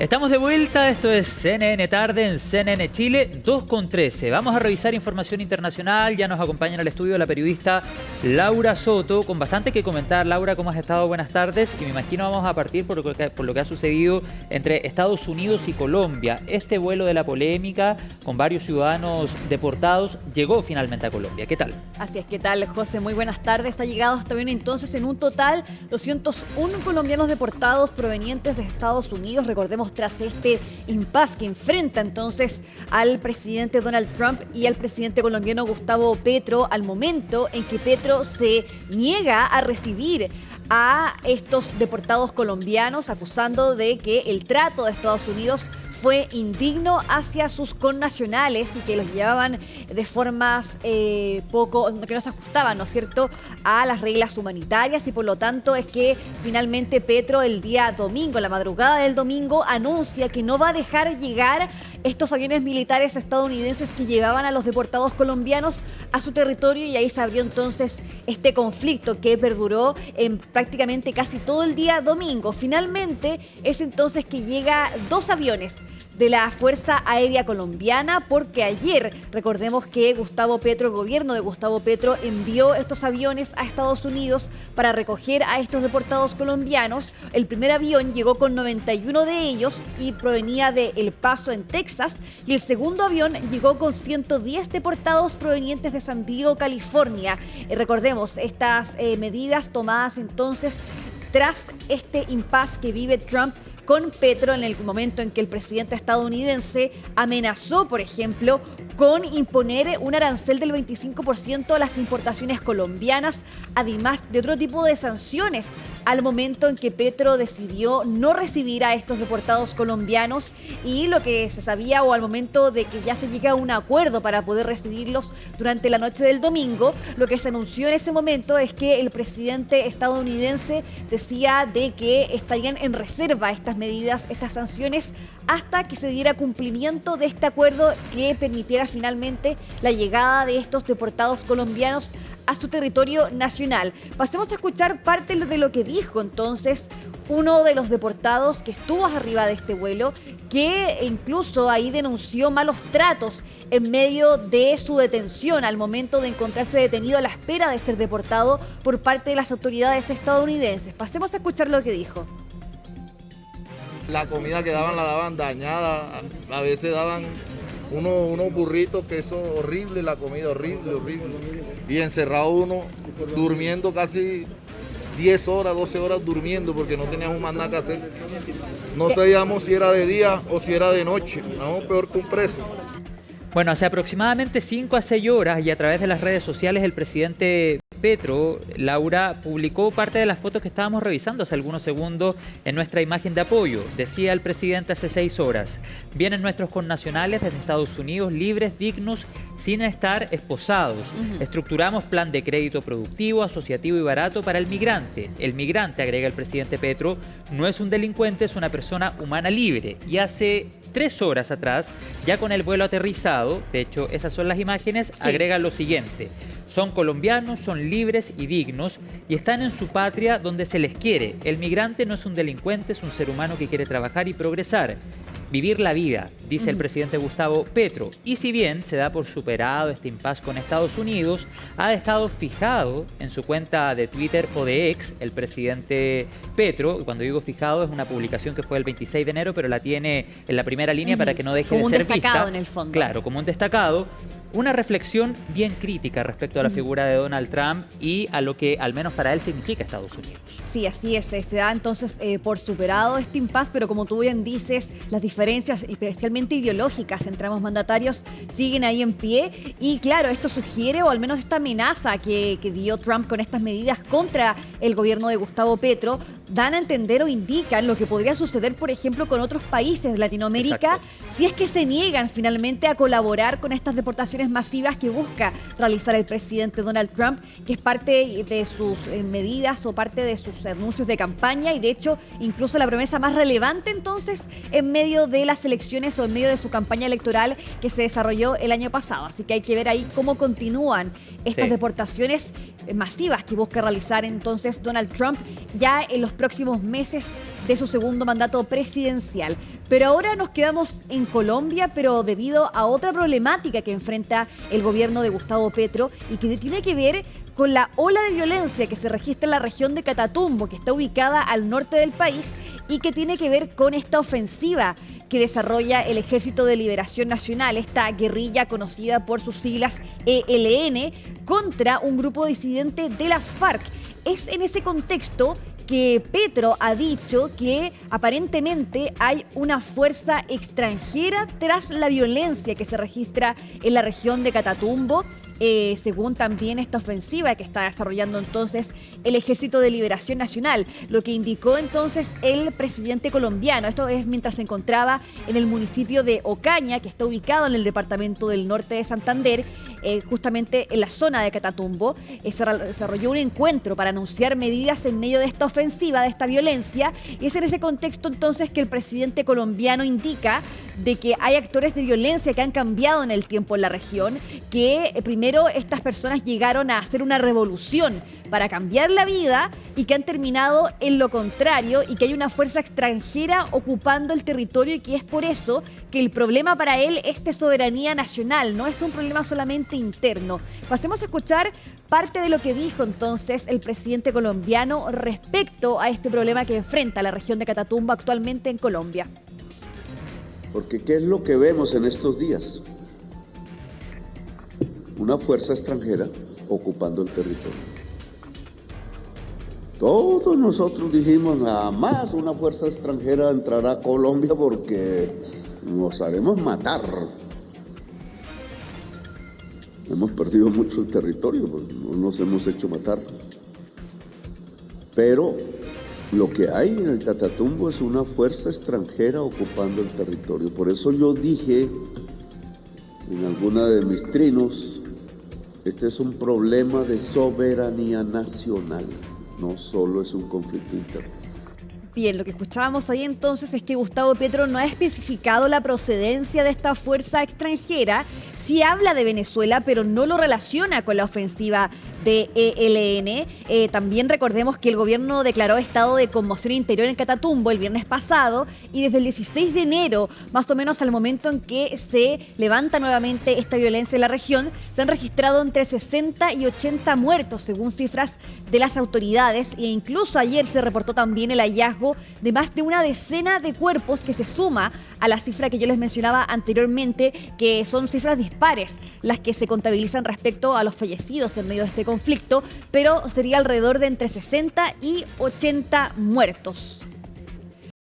Estamos de vuelta, esto es CNN Tarde en CNN Chile, 2:13. Vamos a revisar información internacional, ya nos acompaña en el estudio la periodista Laura Soto, con bastante que comentar. Laura, ¿cómo has estado? Buenas tardes. Y me imagino vamos a partir por lo que ha sucedido entre Estados Unidos y Colombia. Este vuelo de la polémica, con varios ciudadanos deportados, llegó finalmente a Colombia. ¿Qué tal? Así es, ¿qué tal, José? Muy buenas tardes. Ha llegado hasta bien entonces en un total 201 colombianos deportados provenientes de Estados Unidos. Recordemos, tras este impasse que enfrenta entonces al presidente Donald Trump y al presidente colombiano Gustavo Petro, al momento en que Petro se niega a recibir a estos deportados colombianos, acusando de que el trato de Estados Unidos fue indigno hacia sus connacionales y que los llevaban de formas que no se ajustaban, ¿no es cierto?, a las reglas humanitarias, y por lo tanto es que finalmente Petro el día domingo, la madrugada del domingo, anuncia que no va a dejar llegar estos aviones militares estadounidenses que llevaban a los deportados colombianos a su territorio, y ahí se abrió entonces este conflicto que perduró en prácticamente casi todo el día domingo. Finalmente es entonces que llega 2 aviones de la Fuerza Aérea Colombiana, porque ayer, recordemos que Gustavo Petro, el gobierno de Gustavo Petro, envió estos aviones a Estados Unidos para recoger a estos deportados colombianos. El primer avión llegó con 91 de ellos y provenía de El Paso, en Texas, y el segundo avión llegó con 110 deportados provenientes de San Diego, California. Recordemos, estas medidas tomadas entonces tras este impasse que vive Trump con Petro, en el momento en que el presidente estadounidense amenazó, por ejemplo, con imponer un arancel del 25% a las importaciones colombianas, además de otro tipo de sanciones, al momento en que Petro decidió no recibir a estos deportados colombianos. Y lo que se sabía, o al momento de que ya se llega a un acuerdo para poder recibirlos durante la noche del domingo, lo que se anunció en ese momento es que el presidente estadounidense decía de que estarían en reserva estas medidas, estas sanciones, hasta que se diera cumplimiento de este acuerdo que permitiera finalmente la llegada de estos deportados colombianos a su territorio nacional. Pasemos a escuchar parte de lo que dijo entonces uno de los deportados que estuvo arriba de este vuelo, que incluso ahí denunció malos tratos en medio de su detención, al momento de encontrarse detenido a la espera de ser deportado por parte de las autoridades estadounidenses. Pasemos a escuchar lo que dijo. La comida que daban la daban dañada, a veces daban unos burritos, que eso horrible, la comida horrible. Y encerrado uno, durmiendo casi 10 horas, 12 horas durmiendo, porque no teníamos más nada que hacer. No sabíamos si era de día o si era de noche, no, peor que un preso. Bueno, hace aproximadamente 5 a 6 horas, y a través de las redes sociales, el presidente Petro, Laura, publicó parte de las fotos que estábamos revisando hace algunos segundos en nuestra imagen de apoyo. Decía el presidente hace 6 horas: vienen nuestros connacionales desde Estados Unidos libres, dignos, sin estar esposados. Estructuramos plan de crédito productivo, asociativo y barato para el migrante. El migrante, agrega el presidente Petro, no es un delincuente, es una persona humana libre. Y hace 3 horas atrás, ya con el vuelo aterrizado, de hecho esas son las imágenes, sí, agrega lo siguiente: son colombianos, son libres y dignos y están en su patria donde se les quiere. El migrante no es un delincuente, es un ser humano que quiere trabajar y progresar. Vivir la vida, dice el presidente Gustavo Petro. Y si bien se da por superado este impasse con Estados Unidos, ha dejado fijado en su cuenta de Twitter o de X el presidente Petro. Cuando digo fijado, es una publicación que fue el 26 de enero, pero la tiene en la primera línea para que no deje de ser vista. Como un destacado en el fondo. Claro, como un destacado. Una reflexión bien crítica respecto a la figura de Donald Trump y a lo que, al menos para él, significa Estados Unidos. Sí, así es. Se da entonces por superado este impasse, pero como tú bien dices, las diferencias, especialmente ideológicas, entre ambos mandatarios siguen ahí en pie. Y claro, esto sugiere, o al menos esta amenaza que dio Trump con estas medidas contra el gobierno de Gustavo Petro, dan a entender o indican lo que podría suceder, por ejemplo, con otros países de Latinoamérica. Exacto. Si es que se niegan finalmente a colaborar con estas deportaciones masivas que busca realizar el presidente Donald Trump, que es parte de sus medidas o parte de sus anuncios de campaña, y de hecho incluso la promesa más relevante entonces en medio de las elecciones o en medio de su campaña electoral que se desarrolló el año pasado. Así que hay que ver ahí cómo continúan estas deportaciones masivas que busca realizar entonces Donald Trump ya en los próximos meses de su segundo mandato presidencial. Pero ahora nos quedamos en Colombia, pero debido a otra problemática que enfrenta el gobierno de Gustavo Petro y que tiene que ver con la ola de violencia que se registra en la región de Catatumbo, que está ubicada al norte del país y que tiene que ver con esta ofensiva que desarrolla el Ejército de Liberación Nacional, esta guerrilla conocida por sus siglas ELN, contra un grupo disidente de las FARC. Es en ese contexto que Petro ha dicho que aparentemente hay una fuerza extranjera tras la violencia que se registra en la región de Catatumbo, según también esta ofensiva que está desarrollando entonces el Ejército de Liberación Nacional, lo que indicó entonces el presidente colombiano. Esto es mientras se encontraba en el municipio de Ocaña, que está ubicado en el departamento del norte de Santander, justamente en la zona de Catatumbo. Se desarrolló un encuentro para anunciar medidas en medio de esta ofensiva, de esta violencia, y es en ese contexto entonces que el presidente colombiano indica de que hay actores de violencia que han cambiado en el tiempo en la región, que primero estas personas llegaron a hacer una revolución para cambiar la vida y que han terminado en lo contrario y que hay una fuerza extranjera ocupando el territorio y que es por eso que el problema para él es de soberanía nacional, no es un problema solamente interno. Pasemos a escuchar parte de lo que dijo entonces el presidente colombiano respecto a este problema que enfrenta la región de Catatumbo actualmente en Colombia. Porque ¿qué es lo que vemos en estos días? Una fuerza extranjera ocupando el territorio. Todos nosotros dijimos, nada más una fuerza extranjera entrará a Colombia porque nos haremos matar. Hemos perdido mucho el territorio, no nos hemos hecho matar. Pero lo que hay en el Catatumbo es una fuerza extranjera ocupando el territorio. Por eso yo dije en alguna de mis trinos, este es un problema de soberanía nacional, no solo es un conflicto interno. Bien, lo que escuchábamos ahí entonces es que Gustavo Petro no ha especificado la procedencia de esta fuerza extranjera. Sí habla de Venezuela, pero no lo relaciona con la ofensiva de ELN. También recordemos que el gobierno declaró estado de conmoción interior en Catatumbo el viernes pasado y desde el 16 de enero, más o menos al momento en que se levanta nuevamente esta violencia en la región, se han registrado entre 60 y 80 muertos según cifras de las autoridades e incluso ayer se reportó también el hallazgo de más de una decena de cuerpos que se suma a la cifra que yo les mencionaba anteriormente, que son cifras dispares las que se contabilizan respecto a los fallecidos en medio de este conflicto, pero sería alrededor de entre 60 y 80 muertos.